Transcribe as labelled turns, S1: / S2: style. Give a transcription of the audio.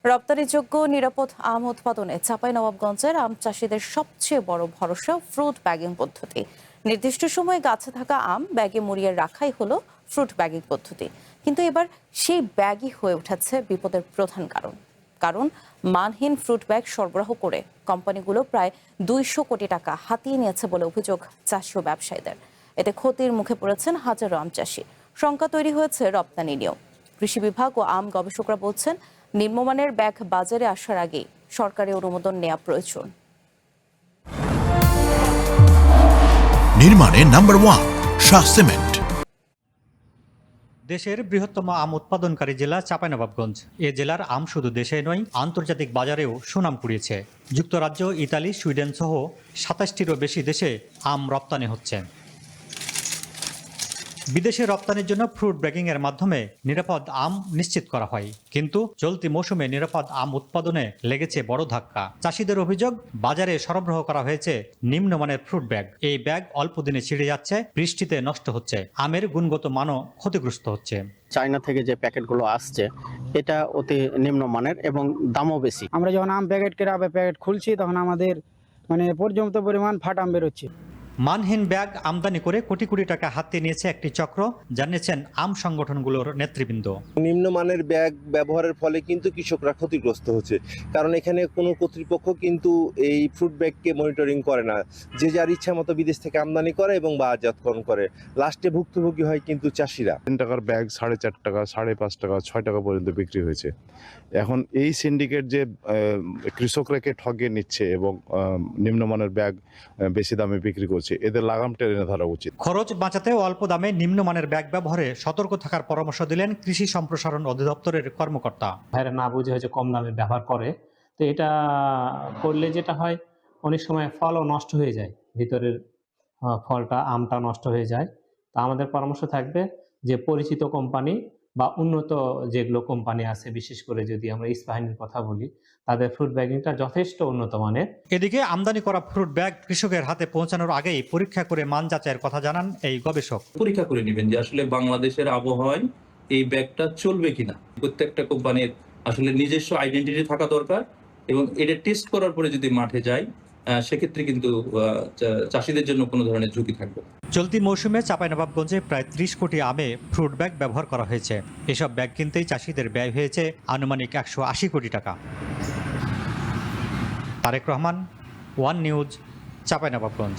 S1: রপ্তানিযোগ্য নিরাপদ আম উৎপাদনে চাঁপাইনবাবগঞ্জের আম চাষিদের সবচেয়ে বড় ভরসা ফ্রুট ব্যাগিং পদ্ধতি। নির্দিষ্ট সময়ে গাছে থাকা আম ব্যাগে মুড়িয়ে রাখাই হলো ফ্রুট ব্যাগিং পদ্ধতি। কিন্তু এবার সেই ব্যাগই হয়ে উঠেছে বিপদের প্রধান কারণ মানহীন ফ্রুট ব্যাগ সরবরাহ করে কোম্পানিগুলো প্রায় 200 কোটি টাকা হাতিয়ে নিয়েছে বলে অভিযোগ চাষি ও ব্যবসায়ীদের। এতে ক্ষতির মুখে পড়েছেন হাজারো আম চাষি। শঙ্কা তৈরি হয়েছে রপ্তানি নিয়েও। কৃষি বিভাগ ও আম গবেষকরা বলছেন, নিম্নমানের ব্যাগ বাজারে আসার আগে সরকারি অনুমোদন নেওয়া প্রয়োজন।
S2: নির্মাণে নাম্বার 1 শাহ সিমেন্ট।
S3: দেশের বৃহত্তম আম উৎপাদনকারী জেলা চাঁপাইনবাবগঞ্জ। এ জেলার আম শুধু দেশে নয়, আন্তর্জাতিক বাজারেও সুনাম কুড়িয়েছে। যুক্তরাজ্য, ইতালি, সুইডেন সহ 27টিরও বেশি দেশে আম রপ্তানি হচ্ছে। বিদেশে রপ্তানির জন্য ফ্রুট ব্যাগিং এর মাধ্যমে নিরাপদ আম নিশ্চিত করা হয়, কিন্তু চলতি মৌসুমে নিরাপদ আম উৎপাদনে লেগেছে বড় ধাক্কা। চাষিদের অভিযোগ, বাজারে সরবরাহ করা হয়েছে নিম্নমানের ফ্রুট ব্যাগ। এই ব্যাগ অল্প দিনে ছিঁড়ে যাচ্ছে, বৃষ্টিতে নষ্ট হচ্ছে, আমের গুণগত মানও ক্ষতিগ্রস্ত হচ্ছে।
S4: চায়না থেকে যে প্যাকেটগুলো আসছে এটা অতি নিম্নমানের এবং দামও বেশি।
S5: আমরা যখন আম প্যাকেট খুলছি তখন আমাদের পর্যাপ্ত পরিমাণ ফাট আম বেরোচ্ছে।
S3: মানহীন ব্যাগ আমদানি করে কোটি কোটি টাকা হাতিয়ে নিয়েছে একটি চক্র, জানিয়েছেন আম সংগঠনগুলোর নেতৃবৃন্দ।
S6: নিম্নমানের ব্যাগ ব্যবহারের ফলে কিন্তু কৃষকরা ক্ষতিগ্রস্ত হচ্ছে, কারণ এখানে কোনো কর্তৃপক্ষ কিন্তু এই ফ্রুট ব্যাগকে মনিটরিং করে না। যে যার ইচ্ছা মতো বিদেশ থেকে আমদানি করে এবং বাজারজাতকরণ করে, লাস্টে ভুক্তভোগী হয় কিন্তু চাষিরা।
S7: 3 টাকার ব্যাগ 4.5 টাকা, 5.5 টাকা, 6 টাকা পর্যন্ত বিক্রি হয়েছে। এখন এই সিন্ডিকেট যে কৃষকরাকে ঠকিয়ে নিচ্ছে এবং নিম্নমানের ব্যাগ বেশি দামে বিক্রি করছে, এদের লাগাম টেনে ধরা উচিত।
S3: খরচ বাঁচাতে অল্প দামে নিম্নমানের ব্যাগ ব্যবহারে সতর্ক থাকার পরামর্শ দিলেন কৃষি সম্প্রসারণ অধিদপ্তরের কর্মকর্তা।
S8: ভাইরা না বুঝে হয়তো কম দামে ব্যবহার করে, তো এটা করলে যেটা হয় অনেক সময় ফলও নষ্ট হয়ে যায়, ভিতরের ফলটা আমটা নষ্ট হয়ে যায়। তা আমাদের পরামর্শ থাকবে যে পরিচিত কোম্পানি বা উন্নত যেগুলো কোম্পানি আছে, বিশেষ করে যদি আমরা ইস্পাহানির কথা বলি, তাদের ফ্রুট ব্যাগিংটা যথেষ্ট উন্নত মানের।
S3: এদিকে আমদানি করা ফ্রুট ব্যাগ কৃষকের হাতে পৌঁছানোর আগেই পরীক্ষা করে মান যাচাইয়ের কথা জানান এই গবেষক।
S9: পরীক্ষা করে নেবেন যে আসলে বাংলাদেশের আবহাওয়ায় এই ব্যাগটা চলবে কিনা। প্রত্যেকটা কোম্পানির আসলে নিজস্ব আইডেন্টিটি থাকা দরকার এবং এটা টেস্ট করার পরে যদি মাঠে যায়, সেক্ষেত্রে কিন্তু চাষিদের জন্য কোনো ধরনের ঝুঁকি থাকবে।
S3: চলতি মৌসুমে চাঁপাইনবাবগঞ্জে প্রায় 30 কোটি আমে ফ্রুট ব্যাগ ব্যবহার করা হয়েছে। এসব ব্যাগ কিনতেই চাষিদের ব্যয় হয়েছে আনুমানিক 180 কোটি টাকা। Tarek Rahman, one news, Chapainawabganj.